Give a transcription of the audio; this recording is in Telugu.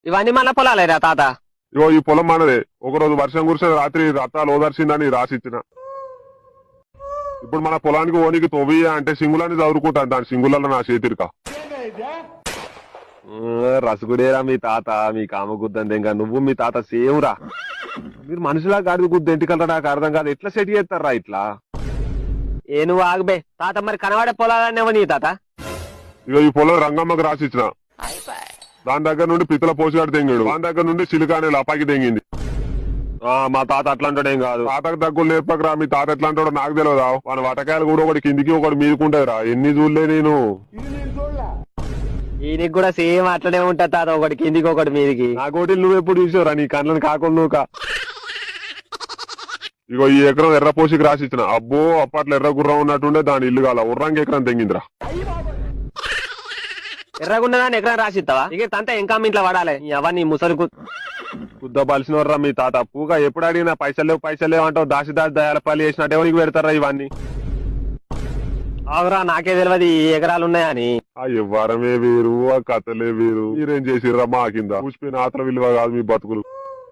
ఇవన్నీ మళ్ళా పొలాలేరా తాత? ఇగో ఈ పొలం మనదే. ఒకరోజు వర్షం కురిసిన రాత్రి రత్తాలు ఓదర్చిందని రాసిచ్చిన. ఇప్పుడు మన పొలానికి ఓనికి తొవ్వి అంటే సింగులని చదువుకుంటాను. దాని సింగులలో నా చేతిరిక రసగుడేరా మీ తాత. మీ కామ గుద్దంది ఇంకా నువ్వు మీ తాత సేమ్ రా. మీరు మనుషులా కాదు గుద్దు ఎంటికల్లా నాకు అర్థం కాదు. ఎట్లా సెట్ చేస్తారా ఇట్లా? ఏ నువ్వు ఆగబే తాత. మరి కనబడే పొలాలనేవో నీ తాత? ఇక ఈ పొలం రంగమ్మకి రాసిచ్చిన. దాని దగ్గర నుండి పిత్తల పోసిగాడు తెంగాడు. దాని దగ్గర నుండి సిలికానే లపాకి తెంగింది. మా తాత అట్లా అంటాడేం కాదు. తాతకు దగ్గులు నేర్పకరా. మీ తాత ఎట్లా అంటాడో నాకు తెలియదా? మన వటకాయలు కూడా ఒకటి కిందికి ఒకటి మీదకుంటాయి రా. ఎన్ని చూడలే నేను. ఈయనకి కూడా సేమ్ అట్లనే ఉంటా తాత. ఒకటి కిందికి ఒకటి మీదికి. నా కోటిలు నువ్వు ఎప్పుడు చూసావురా? నీ కళ్ళని కాకుండా నువ్వు ఇగో ఈ ఎకరం ఎర్ర పోసికి రాసిచ్చిన. అబ్బో అప్పట్లో ఎర్ర గుర్రం ఉన్నట్టుండే. దాని ఇల్లు కాల ఉర్రంగి ఎకరం తెంగిందిరా. ఎర్రగుండదాన్ని ఎకరం రాసిస్తావా? ఇక తంత ఇంకా ఇంట్లో పడాలి. అవన్నీ ముసలి కుద్దబలిసిన వర్రా మీ తాత. పూగా ఎప్పుడు అడిగినా పైసలు లేవు అంటావు. దాసి దయాల పల్లి చేసినట్టు ఎవరికి పెడతారా ఇవన్నీ? అవురా నాకే తెలియదు ఈ ఎకరాలు ఉన్నాయని. ఆ ఎవ్వరమే వేరు, ఆ కథలే వేరు. మీరేం చేసిర్రా మా కింద? పుష్పిన ఆత్ర విలువ కాదు మీ బతుకులు.